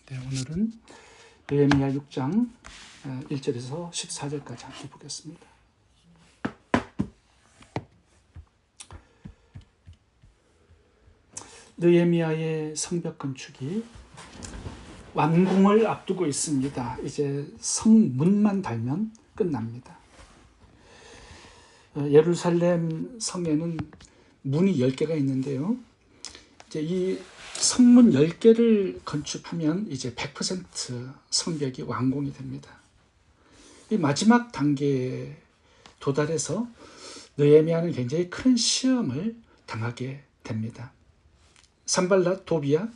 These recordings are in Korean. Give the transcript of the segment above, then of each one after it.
네, 오늘은 느헤미야 6장 1절에서 14절까지 함께 보겠습니다. 느헤미야의 성벽 건축이 완공을 앞두고 있습니다. 이제 성문만 달면 끝납니다. 예루살렘 성에는 문이 10개가 있는데요. 이제 이 성문 10개를 건축하면 이제 100% 성벽이 완공이 됩니다. 이 마지막 단계에 도달해서 느헤미야는 굉장히 큰 시험을 당하게 됩니다. 산발랏, 도비야,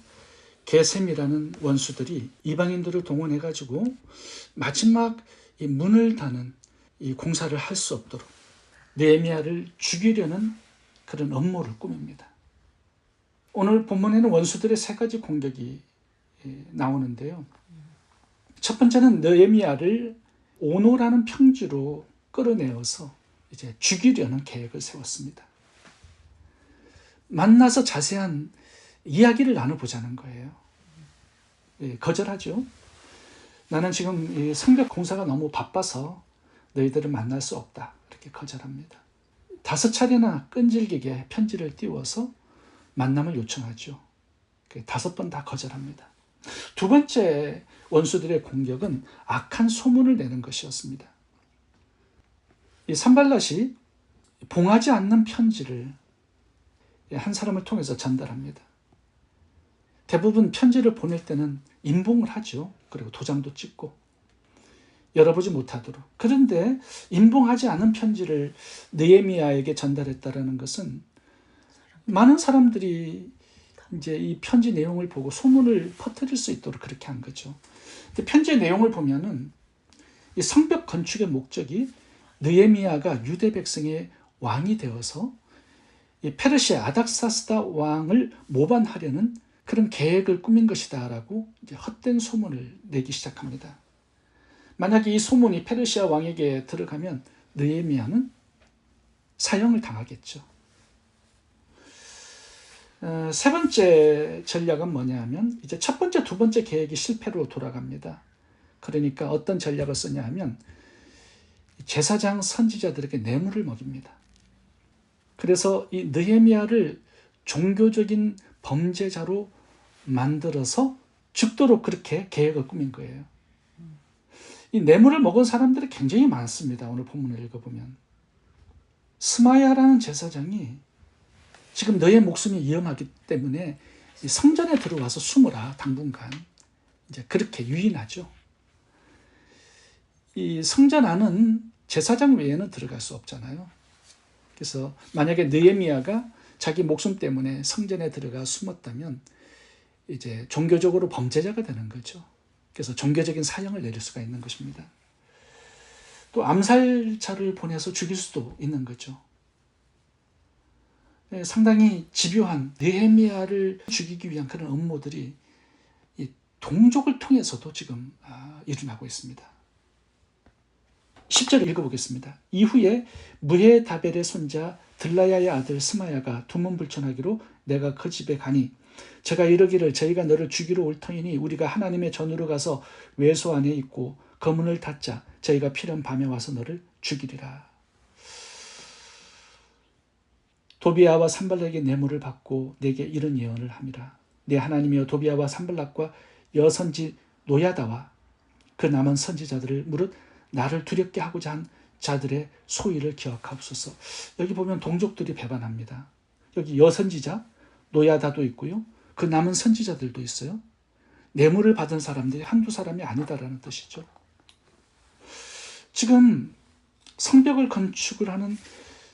게셈이라는 원수들이 이방인들을 동원해가지고 마지막 이 문을 닫는 이 공사를 할 수 없도록 느헤미야를 죽이려는 그런 음모를 꾸밉니다. 오늘 본문에는 원수들의 3가지 공격이 나오는데요. 첫 번째는 느헤미야를 오노라는 평지로 끌어내어서 이제 죽이려는 계획을 세웠습니다. 만나서 자세한 이야기를 나눠보자는 거예요. 거절하죠. 나는 지금 이 성벽 공사가 너무 바빠서 너희들을 만날 수 없다. 이렇게 거절합니다. 5차례나 끈질기게 편지를 띄워서 만남을 요청하죠. 5번 다 거절합니다. 두 번째 원수들의 공격은 악한 소문을 내는 것이었습니다. 이 산발랏이 봉하지 않는 편지를 한 사람을 통해서 전달합니다. 대부분 편지를 보낼 때는 인봉을 하죠. 그리고 도장도 찍고 열어보지 못하도록. 그런데 인봉하지 않은 편지를 느헤미야에게 전달했다라는 것은 많은 사람들이 이제 이 편지 내용을 보고 소문을 퍼뜨릴 수 있도록 그렇게 한 거죠. 근데 편지의 내용을 보면은 이 성벽 건축의 목적이 느헤미야가 유대 백성의 왕이 되어서 이 페르시아 아닥사스다 왕을 모반하려는 그런 계획을 꾸민 것이다라고 이제 헛된 소문을 내기 시작합니다. 만약에 이 소문이 페르시아 왕에게 들어가면 느헤미야는 사형을 당하겠죠. 세 번째 전략은 뭐냐 하면 이제 첫 번째, 두 번째 계획이 실패로 돌아갑니다. 그러니까 어떤 전략을 쓰냐 하면 제사장 선지자들에게 뇌물을 먹입니다. 그래서 이 느헤미야를 종교적인 범죄자로 만들어서 죽도록 그렇게 계획을 꾸민 거예요. 이 뇌물을 먹은 사람들이 굉장히 많습니다. 오늘 본문을 읽어보면 스마야라는 제사장이 지금 너의 목숨이 위험하기 때문에 성전에 들어와서 숨어라 당분간, 이제 그렇게 유인하죠. 이 성전 안은 제사장 외에는 들어갈 수 없잖아요. 그래서 만약에 느헤미야가 자기 목숨 때문에 성전에 들어가 숨었다면 이제 종교적으로 범죄자가 되는 거죠. 그래서 종교적인 사형을 내릴 수가 있는 것입니다. 또 암살자를 보내서 죽일 수도 있는 거죠. 상당히 집요한 느헤미야를 죽이기 위한 그런 음모들이 이 동족을 통해서도 지금 일어나고 있습니다. 10절 읽어보겠습니다. 이후에 무헤다벨의 손자 들라야의 아들 스마야가 두문불천하기로 내가 그 집에 가니 제가 이르기를 저희가 너를 죽이러 올 터이니 우리가 하나님의 전으로 가서 외소 안에 있고 그 문을 닫자. 저희가 필연 밤에 와서 너를 죽이리라. 도비야와 산발락에게 뇌물을 받고 내게 이런 예언을 함이라. 내 하나님이여 도비야와 산발락과 여선지 노야다와 그 남은 선지자들을 무릇 나를 두렵게 하고자 한 자들의 소위를 기억하옵소서. 여기 보면 동족들이 배반합니다. 여기 여선지자 노야다도 있고요. 그 남은 선지자들도 있어요. 뇌물을 받은 사람들이 한두 사람이 아니다라는 뜻이죠. 지금 성벽을 건축을 하는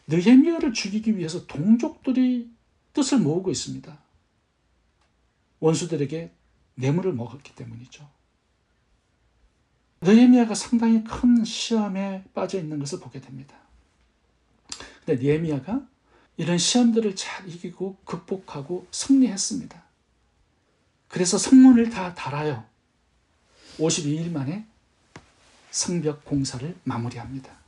느헤미야를 죽이기 위해서 동족들이 뜻을 모으고 있습니다. 원수들에게 뇌물을 먹었기 때문이죠. 느헤미야가 상당히 큰 시험에 빠져 있는 것을 보게 됩니다. 근데 느헤미야가 이런 시험들을 잘 이기고 극복하고 승리했습니다. 그래서 성문을 다 달아요. 52일 만에 성벽 공사를 마무리합니다.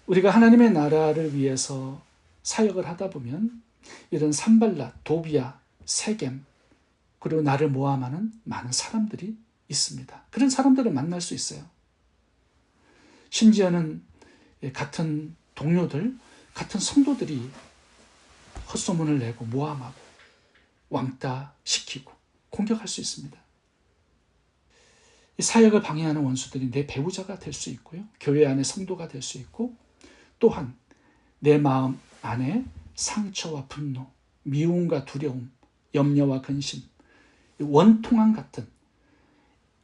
우리가 하나님의 나라를 위해서 사역을 하다 보면 이런 산발랏, 도비야, 세겜 그리고 나를 모함하는 많은 사람들이 있습니다. 그런 사람들을 만날 수 있어요. 심지어는 같은 동료들, 같은 성도들이 헛소문을 내고 모함하고 왕따시키고 공격할 수 있습니다. 이 사역을 방해하는 원수들이 내 배우자가 될 수 있고요. 교회 안에 성도가 될 수 있고, 또한 내 마음 안에 상처와 분노, 미움과 두려움, 염려와 근심, 원통함 같은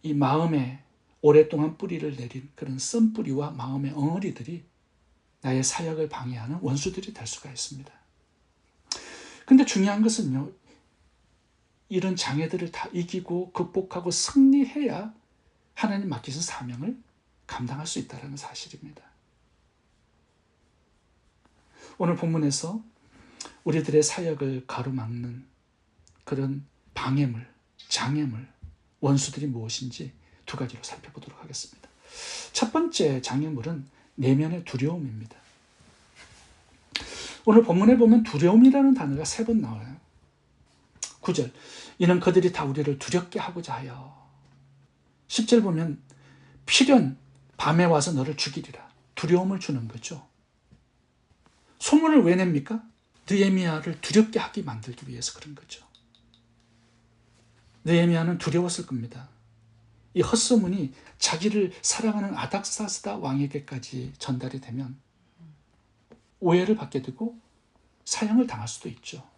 이 마음에 오랫동안 뿌리를 내린 그런 쓴뿌리와 마음의 엉어리들이 나의 사역을 방해하는 원수들이 될 수가 있습니다. 근데 중요한 것은요, 이런 장애들을 다 이기고 극복하고 승리해야 하나님 맡기신 사명을 감당할 수 있다는 사실입니다. 오늘 본문에서 우리들의 사역을 가로막는 그런 방해물, 장애물, 원수들이 무엇인지 두 가지로 살펴보도록 하겠습니다. 첫 번째 장애물은 내면의 두려움입니다. 오늘 본문에 보면 두려움이라는 단어가 3번 나와요. 9절, 이는 그들이 다 우리를 두렵게 하고자 하여. 10절 보면 필연 밤에 와서 너를 죽이리라. 두려움을 주는 거죠. 소문을 왜 냅니까? 느헤미야를 두렵게 하게 만들기 위해서 그런 거죠. 느헤미야는 두려웠을 겁니다. 이 헛소문이 자기를 사랑하는 아닥사스다 왕에게까지 전달이 되면 오해를 받게 되고 사형을 당할 수도 있죠.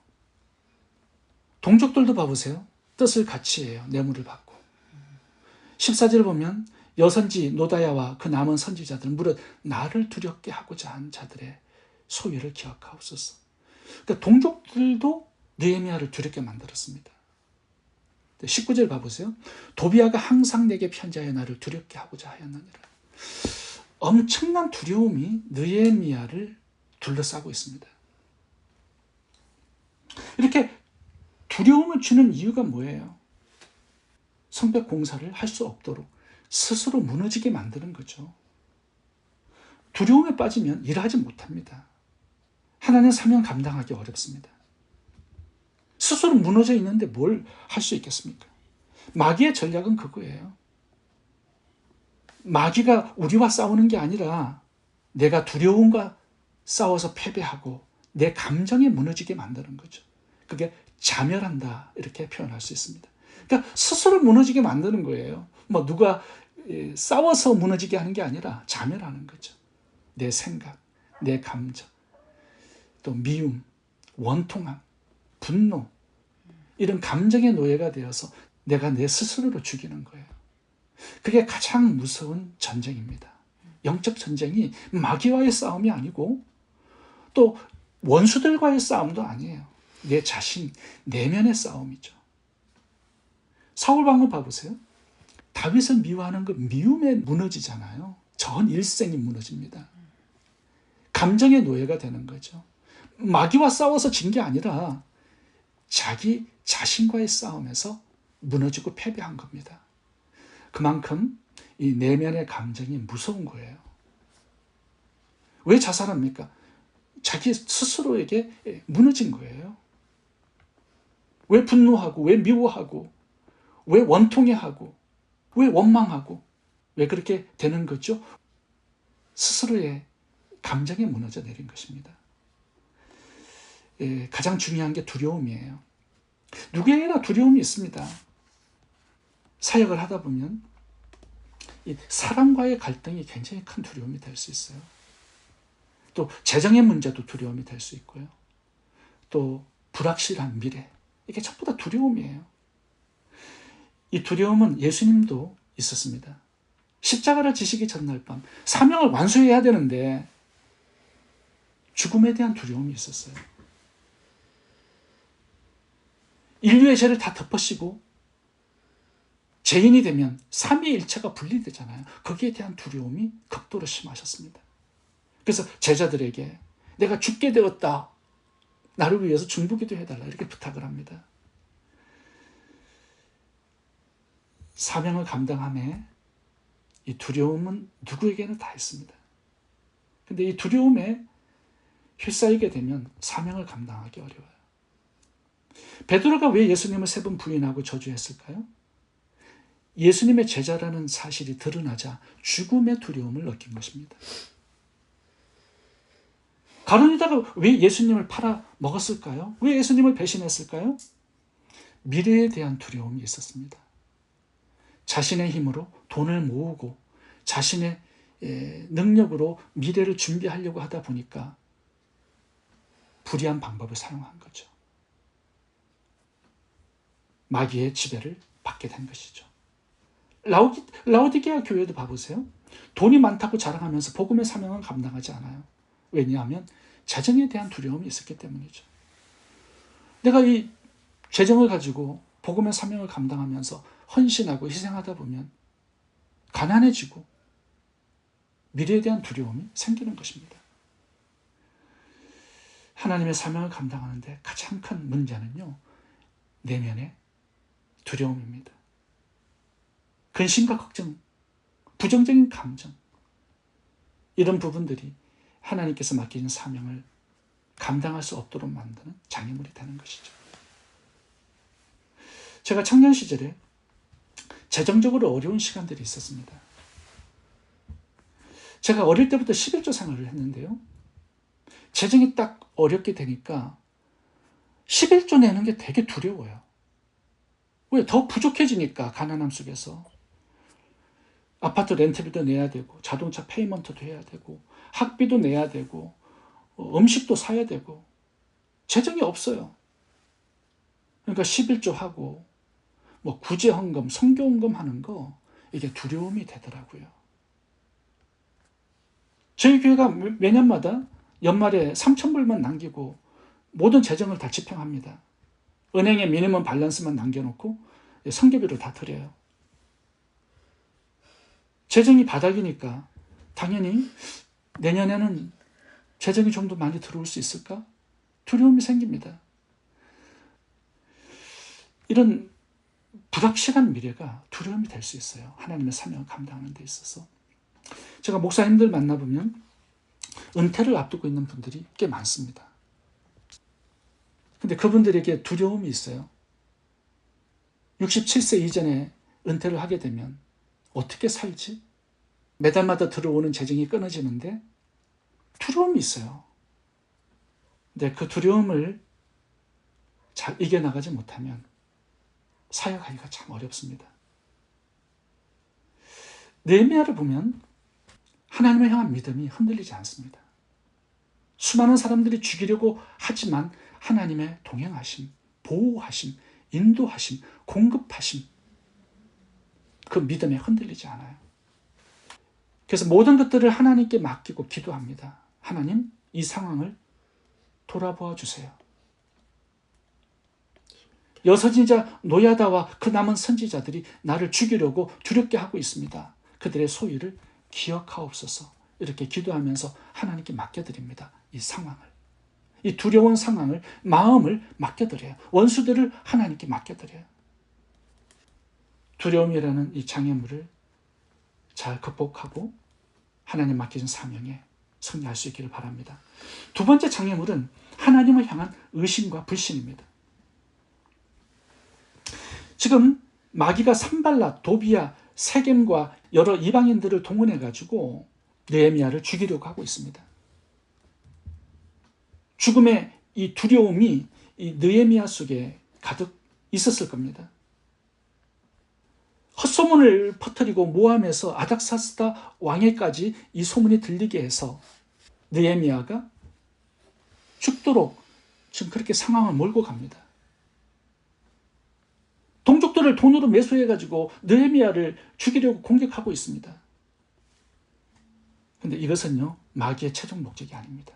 동족들도 봐보세요. 뜻을 같이 해요. 뇌물을 받고. 14절 보면 여선지 노다야와 그 남은 선지자들은 무릇 나를 두렵게 하고자 한 자들의 소유를 기억하옵소서. 그러니까 동족들도 느헤미야를 두렵게 만들었습니다. 19절 봐보세요. 도비아가 항상 내게 편지하여 나를 두렵게 하고자 하였느니라. 엄청난 두려움이 느헤미야를 둘러싸고 있습니다. 이렇게 두려움을 주는 이유가 뭐예요? 성벽 공사를 할 수 없도록 스스로 무너지게 만드는 거죠. 두려움에 빠지면 일하지 못합니다. 하나님 사명 감당하기 어렵습니다. 스스로 무너져 있는데 뭘 할 수 있겠습니까? 마귀의 전략은 그거예요. 마귀가 우리와 싸우는 게 아니라 내가 두려움과 싸워서 패배하고 내 감정이 무너지게 만드는 거죠. 그게 자멸한다 이렇게 표현할 수 있습니다. 그러니까 스스로 무너지게 만드는 거예요. 뭐 누가 싸워서 무너지게 하는 게 아니라 자멸하는 거죠. 내 생각, 내 감정, 또 미움, 원통함, 분노, 이런 감정의 노예가 되어서 내가 내 스스로를 죽이는 거예요. 그게 가장 무서운 전쟁입니다. 영적 전쟁이 마귀와의 싸움이 아니고 또 원수들과의 싸움도 아니에요. 내 자신, 내면의 싸움이죠. 사울 왕을 봐보세요. 다윗을 미워하는 그 미움에 무너지잖아요. 전 일생이 무너집니다. 감정의 노예가 되는 거죠. 마귀와 싸워서 진 게 아니라 자기 자신과의 싸움에서 무너지고 패배한 겁니다. 그만큼 이 내면의 감정이 무서운 거예요. 왜 자살합니까? 자기 스스로에게 무너진 거예요. 왜 분노하고, 왜 미워하고, 왜 원통해하고, 왜 원망하고, 왜 그렇게 되는 거죠? 스스로의 감정에 무너져 내린 것입니다. 가장 중요한 게 두려움이에요. 누구에게나 두려움이 있습니다. 사역을 하다 보면 이 사람과의 갈등이 굉장히 큰 두려움이 될 수 있어요. 또 재정의 문제도 두려움이 될 수 있고요. 또 불확실한 미래, 이게 전부 다 두려움이에요. 이 두려움은 예수님도 있었습니다. 십자가를 지시기 전날 밤 사명을 완수해야 되는데 죽음에 대한 두려움이 있었어요. 인류의 죄를 다 덮으시고 죄인이 되면 삼위일체가 분리되잖아요. 거기에 대한 두려움이 극도로 심하셨습니다. 그래서 제자들에게 내가 죽게 되었다. 나를 위해서 중보기도 해달라. 이렇게 부탁을 합니다. 사명을 감당함에 이 두려움은 누구에게나 다 있습니다. 근데 이 두려움에 휩싸이게 되면 사명을 감당하기 어려워요. 베드로가 왜 예수님을 3번 부인하고 저주했을까요? 예수님의 제자라는 사실이 드러나자 죽음의 두려움을 느낀 것입니다. 가룟 유다가 왜 예수님을 팔아 먹었을까요? 왜 예수님을 배신했을까요? 미래에 대한 두려움이 있었습니다. 자신의 힘으로 돈을 모으고 자신의 능력으로 미래를 준비하려고 하다 보니까 불의한 방법을 사용한 거죠. 마귀의 지배를 받게 된 것이죠. 라오디게아 교회도 봐보세요. 돈이 많다고 자랑하면서 복음의 사명은 감당하지 않아요. 왜냐하면 재정에 대한 두려움이 있었기 때문이죠. 내가 이 재정을 가지고 복음의 사명을 감당하면서 헌신하고 희생하다 보면 가난해지고 미래에 대한 두려움이 생기는 것입니다. 하나님의 사명을 감당하는데 가장 큰 문제는요, 내면의 두려움입니다. 근심과 걱정, 부정적인 감정, 이런 부분들이 하나님께서 맡기는 사명을 감당할 수 없도록 만드는 장애물이 되는 것이죠. 제가 청년 시절에 재정적으로 어려운 시간들이 있었습니다. 제가 어릴 때부터 11조 생활을 했는데요. 재정이 딱 어렵게 되니까 11조 내는 게 되게 두려워요. 왜? 더 부족해지니까, 가난함 속에서. 아파트 렌트비도 내야 되고, 자동차 페이먼트도 해야 되고, 학비도 내야 되고, 음식도 사야 되고, 재정이 없어요. 그러니까 11조 하고, 구제헌금, 선교헌금 하는 거, 이게 두려움이 되더라고요. 저희 교회가 매년마다 연말에 3,000불만 남기고 모든 재정을 다 집행합니다. 은행에 미니멈 밸런스만 남겨놓고 선교비로 다 드려요. 재정이 바닥이니까 당연히 내년에는 재정이 좀 더 많이 들어올 수 있을까? 두려움이 생깁니다. 이런 불확실한 미래가 두려움이 될 수 있어요. 하나님의 사명을 감당하는 데 있어서. 제가 목사님들 만나보면 은퇴를 앞두고 있는 분들이 꽤 많습니다. 근데 그분들에게 두려움이 있어요. 67세 이전에 은퇴를 하게 되면 어떻게 살지? 매달마다 들어오는 재정이 끊어지는데 두려움이 있어요. 근데 그 두려움을 잘 이겨나가지 못하면 사역하기가 참 어렵습니다. 느헤미야를 보면 하나님을 향한 믿음이 흔들리지 않습니다. 수많은 사람들이 죽이려고 하지만 하나님의 동행하심, 보호하심, 인도하심, 공급하심, 그 믿음에 흔들리지 않아요. 그래서 모든 것들을 하나님께 맡기고 기도합니다. 하나님, 이 상황을 돌아보아 주세요. 여선지자 노야다와 그 남은 선지자들이 나를 죽이려고 두렵게 하고 있습니다. 그들의 소위를 기억하옵소서. 이렇게 기도하면서 하나님께 맡겨드립니다. 이 상황을, 이 두려운 상황을, 마음을 맡겨드려요. 원수들을 하나님께 맡겨드려요. 두려움이라는 이 장애물을 잘 극복하고 하나님 맡기신 사명에 승리할 수 있기를 바랍니다. 두 번째 장애물은 하나님을 향한 의심과 불신입니다. 지금 마귀가 산발랏, 도비야, 세겜과 여러 이방인들을 동원해가지고 느헤미야를 죽이려고 하고 있습니다. 죽음의 이 두려움이 이 느헤미야 속에 가득 있었을 겁니다. 헛소문을 퍼뜨리고 모함해서 아닥사스다 왕에까지 이 소문이 들리게 해서 느헤미야가 죽도록 지금 그렇게 상황을 몰고 갑니다. 동족들을 돈으로 매수해가지고 느헤미야를 죽이려고 공격하고 있습니다. 그런데 이것은요, 마귀의 최종 목적이 아닙니다.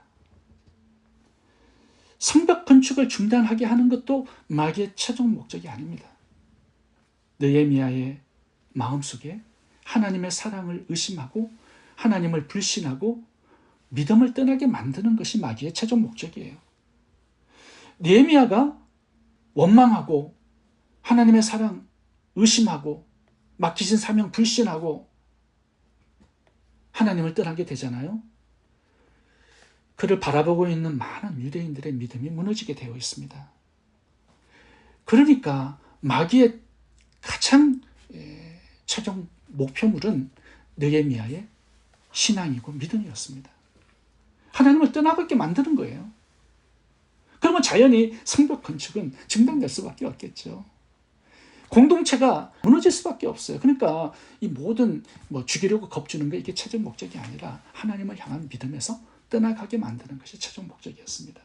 성벽 건축을 중단하게 하는 것도 마귀의 최종 목적이 아닙니다. 느헤미야의 마음속에 하나님의 사랑을 의심하고 하나님을 불신하고 믿음을 떠나게 만드는 것이 마귀의 최종 목적이에요. 느헤미야가 원망하고 하나님의 사랑 의심하고 맡기신 사명 불신하고 하나님을 떠나게 되잖아요. 그를 바라보고 있는 많은 유대인들의 믿음이 무너지게 되어 있습니다. 그러니까 마귀의 가장 최종 목표물은 느헤미야의 신앙이고 믿음이었습니다. 하나님을 떠나게 만드는 거예요. 그러면 자연히 성벽 건축은 중단될 수밖에 없겠죠. 공동체가 무너질 수밖에 없어요. 그러니까 이 모든 죽이려고 겁주는 게 이게 최종 목적이 아니라 하나님을 향한 믿음에서 떠나가게 만드는 것이 최종 목적이었습니다.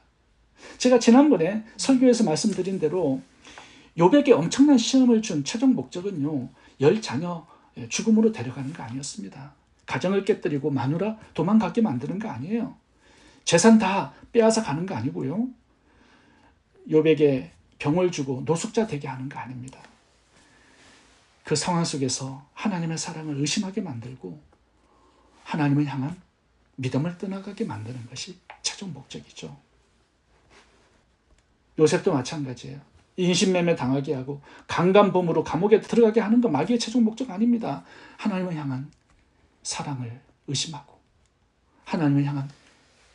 제가 지난번에 설교에서 말씀드린 대로 욥에게 엄청난 시험을 준 최종 목적은요, 10자녀 죽음으로 데려가는 거 아니었습니다. 가정을 깨뜨리고 마누라 도망가게 만드는 거 아니에요. 재산 다 빼앗아 가는 거 아니고요. 욥에게 병을 주고 노숙자 되게 하는 거 아닙니다. 그 상황 속에서 하나님의 사랑을 의심하게 만들고 하나님을 향한 믿음을 떠나가게 만드는 것이 최종 목적이죠. 요셉도 마찬가지예요. 인신매매 당하게 하고 강간범으로 감옥에 들어가게 하는 건 마귀의 최종 목적 아닙니다. 하나님을 향한 사랑을 의심하고 하나님을 향한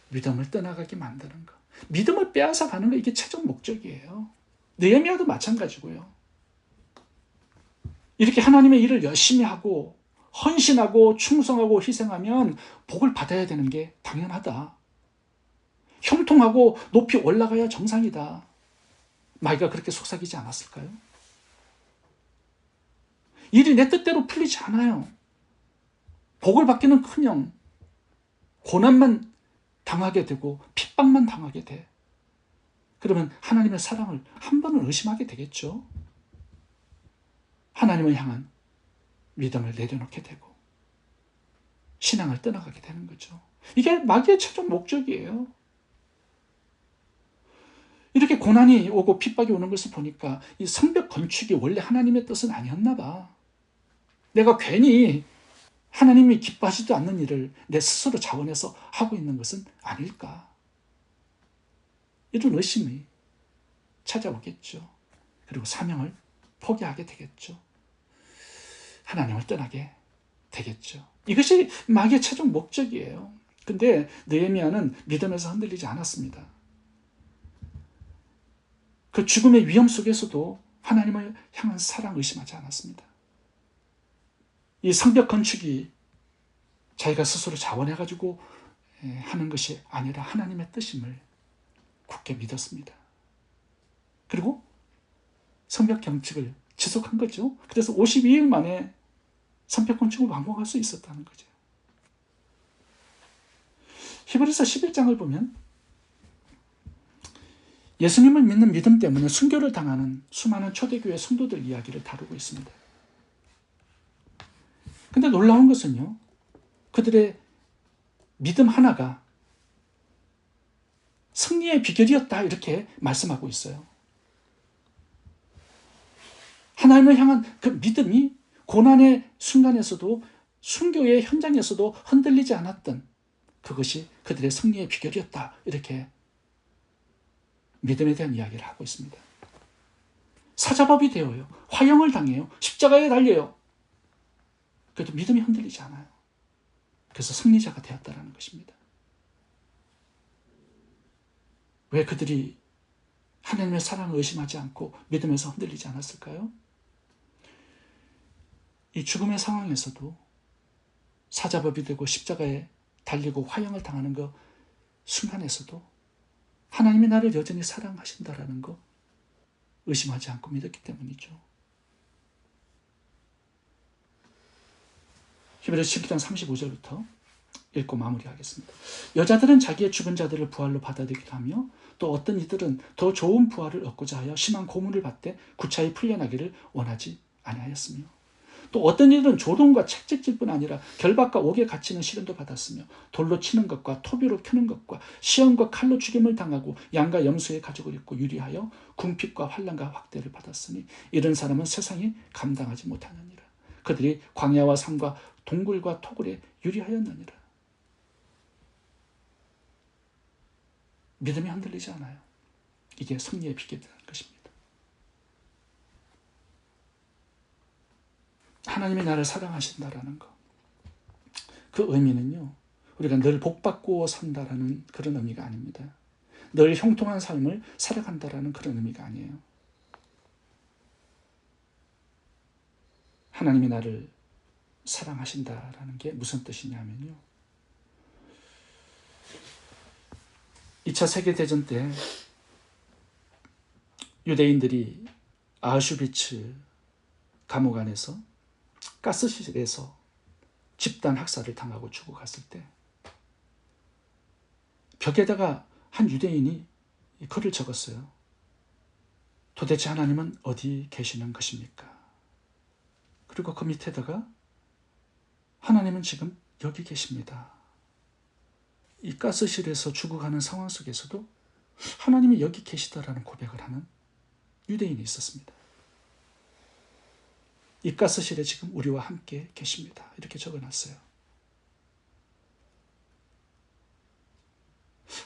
믿음을 떠나가게 만드는 것. 믿음을 빼앗아 가는 거 이게 최종 목적이에요. 느헤미야도 마찬가지고요. 이렇게 하나님의 일을 열심히 하고 헌신하고 충성하고 희생하면 복을 받아야 되는 게 당연하다. 형통하고 높이 올라가야 정상이다. 마귀가 그렇게 속삭이지 않았을까요? 일이 내 뜻대로 풀리지 않아요. 복을 받기는커녕 고난만 당하게 되고 핍박만 당하게 돼. 그러면 하나님의 사랑을 한 번은 의심하게 되겠죠. 하나님을 향한 믿음을 내려놓게 되고 신앙을 떠나가게 되는 거죠. 이게 마귀의 최종 목적이에요. 이렇게 고난이 오고 핍박이 오는 것을 보니까 이 성벽 건축이 원래 하나님의 뜻은 아니었나 봐. 내가 괜히 하나님이 기뻐하지도 않는 일을 내 스스로 자원해서 하고 있는 것은 아닐까. 이런 의심이 찾아오겠죠. 그리고 사명을 포기하게 되겠죠. 하나님을 떠나게 되겠죠. 이것이 마귀의 최종 목적이에요. 근데 느헤미야는 믿음에서 흔들리지 않았습니다. 그 죽음의 위험 속에서도 하나님을 향한 사랑 의심하지 않았습니다. 이 성벽 건축이 자기가 스스로 자원해가지고 하는 것이 아니라 하나님의 뜻임을 굳게 믿었습니다. 그리고 성벽 건축을 지속한 거죠. 그래서 52일 만에 성벽 건축을 완공할 수 있었다는 거죠. 히브리서 11장을 보면 예수님을 믿는 믿음 때문에 순교를 당하는 수많은 초대교회 성도들 이야기를 다루고 있습니다. 근데 놀라운 것은요, 그들의 믿음 하나가 승리의 비결이었다 이렇게 말씀하고 있어요. 하나님을 향한 그 믿음이 고난의 순간에서도 순교의 현장에서도 흔들리지 않았던 그것이 그들의 승리의 비결이었다 이렇게 믿음에 대한 이야기를 하고 있습니다. 사자법이 되어요. 화형을 당해요. 십자가에 달려요. 그래도 믿음이 흔들리지 않아요. 그래서 승리자가 되었다는 것입니다. 왜 그들이 하나님의 사랑을 의심하지 않고 믿음에서 흔들리지 않았을까요? 이 죽음의 상황에서도 사자법이 되고 십자가에 달리고 화형을 당하는 그 순간에서도 하나님이 나를 여전히 사랑하신다라는 거 의심하지 않고 믿었기 때문이죠. 히브리서 11장 35절부터 읽고 마무리하겠습니다. 여자들은 자기의 죽은 자들을 부활로 받아들이기도 하며 또 어떤 이들은 더 좋은 부활을 얻고자 하여 심한 고문을 받되 구차히 풀려나기를 원하지 아니하였으며 또 어떤 이들은 조롱과 책찍질뿐 아니라 결박과 옥에 갇히는 시련도 받았으며 돌로 치는 것과 토비로 켜는 것과 시험과 칼로 죽임을 당하고 양과 염소의 가죽을 입고 유리하여 궁핍과 환난과 확대를 받았으니 이런 사람은 세상이 감당하지 못하느니라. 그들이 광야와 산과 동굴과 토굴에 유리하였느니라. 믿음이 흔들리지 않아요. 이게 승리의 비결이라는 것입니다. 하나님이 나를 사랑하신다라는 것. 그 의미는요, 우리가 늘 복받고 산다라는 그런 의미가 아닙니다. 늘 형통한 삶을 살아간다라는 그런 의미가 아니에요. 하나님이 나를 사랑하신다라는 게 무슨 뜻이냐면요. 2차 세계대전 때 유대인들이 아우슈비츠 감옥 안에서 가스실에서 집단 학살을 당하고 죽어갔을 때 벽에다가 한 유대인이 글을 적었어요. 도대체 하나님은 어디 계시는 것입니까? 그리고 그 밑에다가 하나님은 지금 여기 계십니다. 이 가스실에서 죽어가는 상황 속에서도 하나님이 여기 계시다라는 고백을 하는 유대인이 있었습니다. 이 가스실에 지금 우리와 함께 계십니다. 이렇게 적어놨어요.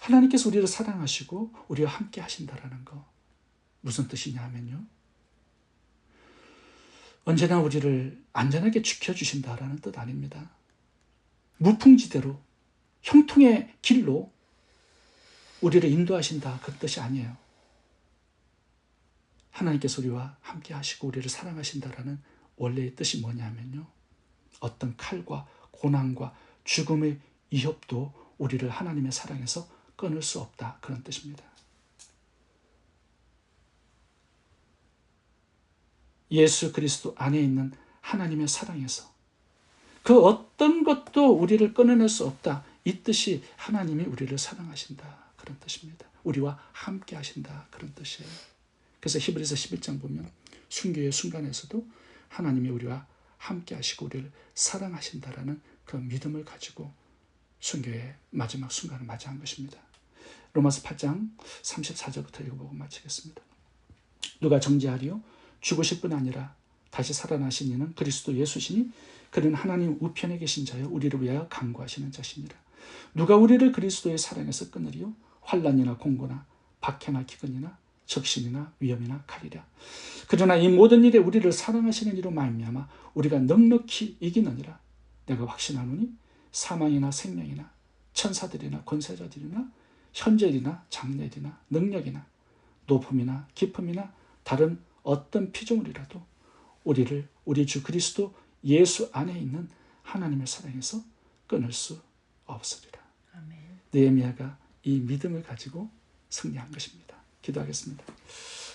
하나님께서 우리를 사랑하시고 우리와 함께 하신다라는 거 무슨 뜻이냐 하면요. 언제나 우리를 안전하게 지켜주신다라는 뜻 아닙니다. 무풍지대로 형통의 길로 우리를 인도하신다 그런 뜻이 아니에요. 하나님께서 우리와 함께 하시고 우리를 사랑하신다라는 원래의 뜻이 뭐냐면요. 어떤 칼과 고난과 죽음의 위협도 우리를 하나님의 사랑에서 끊을 수 없다 그런 뜻입니다. 예수 그리스도 안에 있는 하나님의 사랑에서 그 어떤 것도 우리를 끊어낼 수 없다. 이 뜻이 하나님이 우리를 사랑하신다 그런 뜻입니다. 우리와 함께 하신다 그런 뜻이에요. 그래서 히브리서 11장 보면 순교의 순간에서도 하나님이 우리와 함께 하시고 우리를 사랑하신다라는 그 믿음을 가지고 순교의 마지막 순간을 맞이한 것입니다. 로마서 8장 34절부터 읽어보고 마치겠습니다. 누가 정죄하리요? 죽으실 뿐 아니라 다시 살아나신 이는 그리스도 예수시니 그는 하나님 우편에 계신 자여 우리를 위하여 간구하시는 자시니라. 누가 우리를 그리스도의 사랑에서 끊으리요? 환난이나 공고나 박해나 기근이나 적신이나 위험이나 칼이라. 그러나 이 모든 일에 우리를 사랑하시는 이로 말미암아 우리가 넉넉히 이기느니라. 내가 확신하노니 사망이나 생명이나 천사들이나 권세자들이나 현재일이나 장래일이나 능력이나 높음이나 깊음이나 다른 어떤 피조물이라도 우리를 우리 주 그리스도 예수 안에 있는 하나님의 사랑에서 끊을 수 없으리라. 아멘. 느헤미야가 이 믿음을 가지고 승리한 것입니다. 기도하겠습니다.